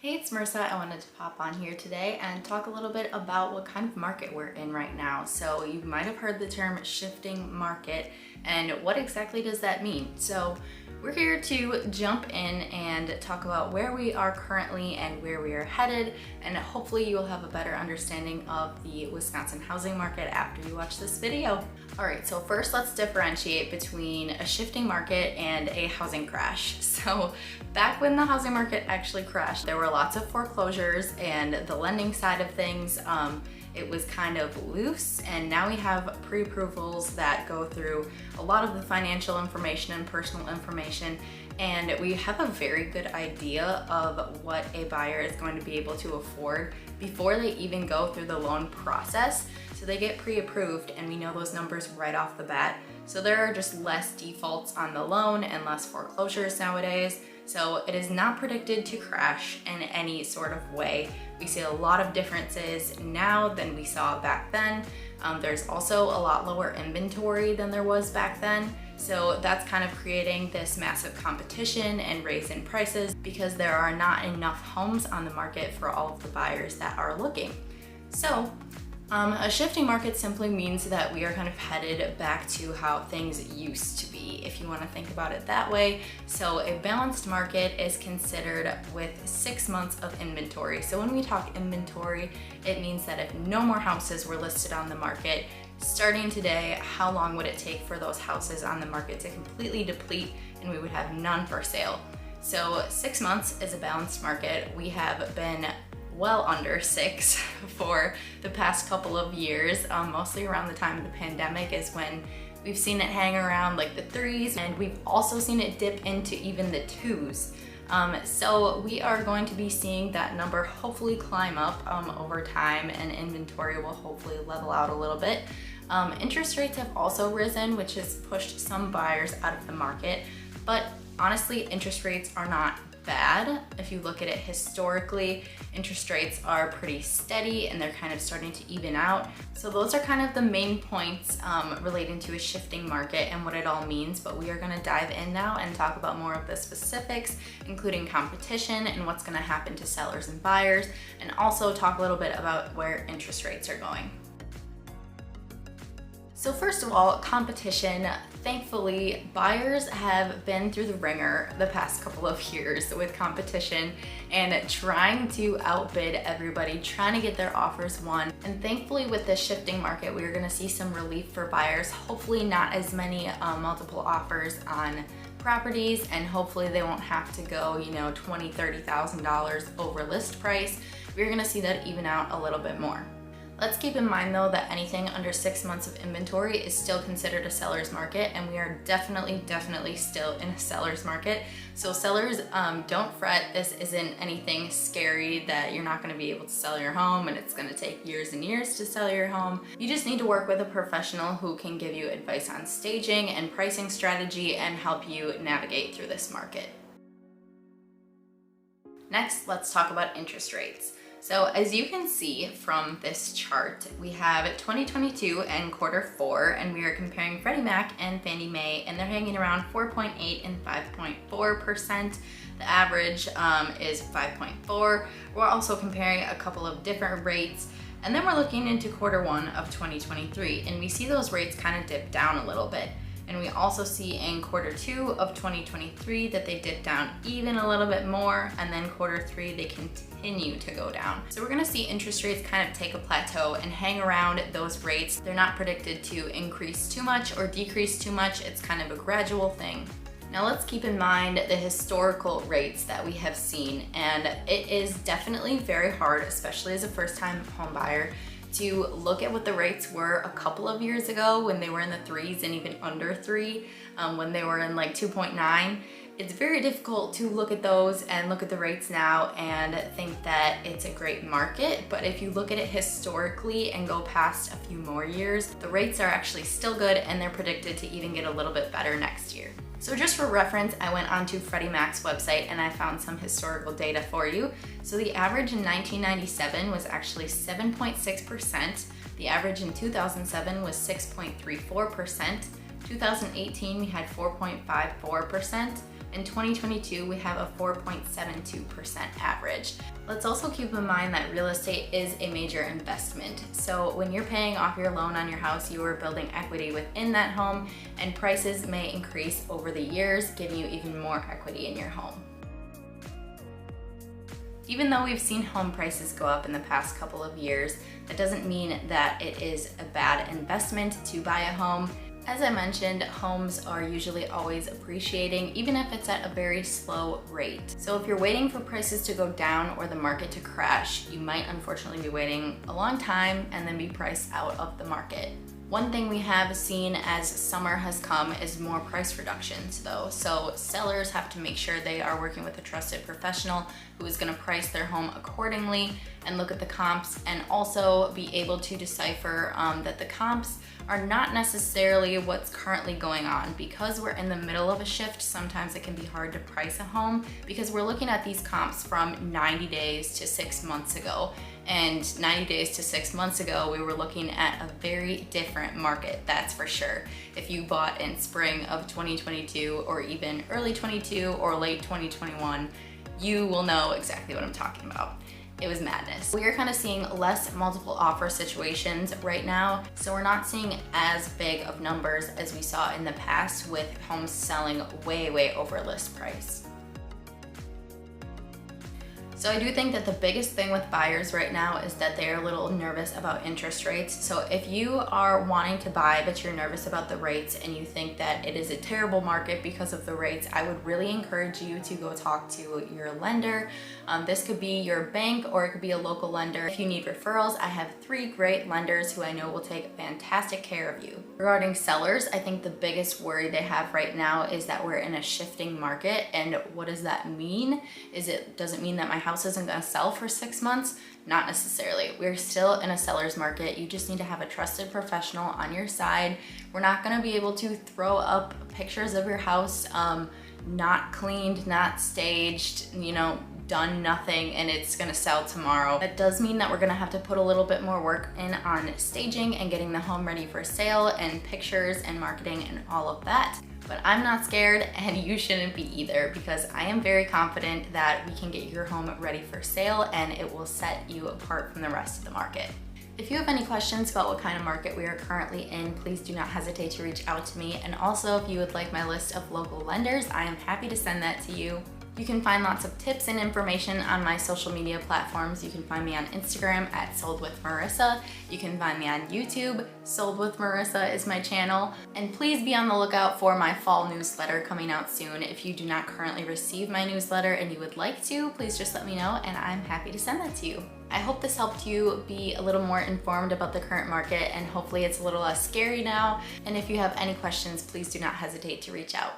Hey, it's Marissa. I wanted to pop on here today and talk a little bit about what kind of market we're in right now. So you might have heard the term shifting market, and what exactly does that mean? So we're here to jump in and talk about where we are currently and where we are headed, and hopefully you'll have a better understanding of the Wisconsin housing market after you watch this video. All right, so first let's differentiate between a shifting market and a housing crash. So back when the housing market actually crashed, there were lots of foreclosures and the lending side of things, it was kind of loose, and now we have pre-approvals that go through a lot of the financial information and personal information, and we have a very good idea of what a buyer is going to be able to afford before they even go through the loan process. So they get pre-approved and we know those numbers right off the bat. So there are just less defaults on the loan and less foreclosures nowadays. So it is not predicted to crash in any sort of way. We see a lot of differences now than we saw back then. There's also a lot lower inventory than there was back then. So that's kind of creating this massive competition and raise in prices because there are not enough homes on the market for all of the buyers that are looking. So a shifting market simply means that we are kind of headed back to how things used to be, if you want to think about it that way. So a balanced market is considered with 6 months of inventory. So when we talk inventory, it means that if no more houses were listed on the market, starting today, how long would it take for those houses on the market to completely deplete and we would have none for sale? So 6 months is a balanced market. We have been well under 6 for the past couple of years, mostly around the time of the pandemic is when we've seen it hang around like the 3s, and we've also seen it dip into even the 2s. So we are going to be seeing that number hopefully climb up over time, and inventory will hopefully level out a little bit. Interest rates have also risen, which has pushed some buyers out of the market, but honestly, interest rates are not bad. If you look at it historically, interest rates are pretty steady and they're kind of starting to even out. So those are kind of the main points relating to a shifting market and what it all means, but we are gonna dive in now and talk about more of the specifics, including competition and what's gonna happen to sellers and buyers, and also talk a little bit about where interest rates are going. So first of all, competition. Thankfully, buyers have been through the ringer the past couple of years with competition and trying to outbid everybody, trying to get their offers won. And thankfully with this shifting market, we're gonna see some relief for buyers. Hopefully not as many multiple offers on properties, and hopefully they won't have to go, $20,000, $30,000 over list price. We're gonna see that even out a little bit more. Let's keep in mind though that anything under 6 months of inventory is still considered a seller's market, and we are definitely still in a seller's market. So sellers, don't fret. This isn't anything scary that you're not gonna be able to sell your home and it's gonna take years and years to sell your home. You just need to work with a professional who can give you advice on staging and pricing strategy and help you navigate through this market. Next, let's talk about interest rates. So as you can see from this chart, we have 2022 and Q4, and we are comparing Freddie Mac and Fannie Mae, and they're hanging around 4.8 and 5.4%. The average is 5.4. We're also comparing a couple of different rates, and then we're looking into Q1 of 2023, and we see those rates kind of dip down a little bit. And we also see in Q2 of 2023 that they dip down even a little bit more, and then Q3 they continue to go down. So we're gonna see interest rates kind of take a plateau and hang around those rates. They're not predicted to increase too much or decrease too much. It's kind of a gradual thing. Now let's keep in mind the historical rates that we have seen, and it is definitely very hard, especially as a first-time home buyer, to look at what the rates were a couple of years ago when they were in the 3s and even under 3, when they were in like 2.9. It's very difficult to look at those and look at the rates now and think that it's a great market. But if you look at it historically and go past a few more years, the rates are actually still good, and they're predicted to even get a little bit better next year. So just for reference, I went onto Freddie Mac's website and I found some historical data for you. So the average in 1997 was actually 7.6%. The average in 2007 was 6.34%. 2018 we had 4.54%. In 2022, we have a 4.72% average. Let's also keep in mind that real estate is a major investment. So when you're paying off your loan on your house, you are building equity within that home, and prices may increase over the years, giving you even more equity in your home. Even though we've seen home prices go up in the past couple of years, that doesn't mean that it is a bad investment to buy a home. As I mentioned, homes are usually always appreciating, even if it's at a very slow rate. So if you're waiting for prices to go down or the market to crash, you might unfortunately be waiting a long time and then be priced out of the market. One thing we have seen as summer has come is more price reductions though. So sellers have to make sure they are working with a trusted professional who is gonna price their home accordingly and look at the comps, and also be able to decipher that the comps are not necessarily what's currently going on. Because we're in the middle of a shift, sometimes it can be hard to price a home because we're looking at these comps from 90 days to 6 months ago. And 90 days to 6 months ago, we were looking at a very different market, that's for sure. If you bought in spring of 2022 or even early 22 or late 2021, you will know exactly what I'm talking about. It was madness. We are kind of seeing less multiple offer situations right now, so we're not seeing as big of numbers as we saw in the past with homes selling way over list price. So I do think that the biggest thing with buyers right now is that they're a little nervous about interest rates. So if you are wanting to buy but you're nervous about the rates and you think that it is a terrible market because of the rates, I would really encourage you to go talk to your lender. This could be your bank or it could be a local lender. If you need referrals, I have 3 great lenders who I know will take fantastic care of you. Regarding sellers, I think the biggest worry they have right now is that we're in a shifting market. And what does that mean? Does it mean that my house isn't gonna sell for 6 months? Not necessarily. We're still in a seller's market. You just need to have a trusted professional on your side. We're not gonna be able to throw up pictures of your house not cleaned, not staged, done nothing, and it's gonna sell tomorrow. That does mean that we're gonna have to put a little bit more work in on staging and getting the home ready for sale and pictures and marketing and all of that. But I'm not scared, and you shouldn't be either, because I am very confident that we can get your home ready for sale and it will set you apart from the rest of the market. If you have any questions about what kind of market we are currently in, please do not hesitate to reach out to me. And also, if you would like my list of local lenders, I am happy to send that to you. You can find lots of tips and information on my social media platforms. You can find me on Instagram at Sold with Marissa. You can find me on YouTube. Sold with Marissa is my channel. And please be on the lookout for my fall newsletter coming out soon. If you do not currently receive my newsletter and you would like to, please just let me know and I'm happy to send that to you. I hope this helped you be a little more informed about the current market, and hopefully it's a little less scary now. And if you have any questions, please do not hesitate to reach out.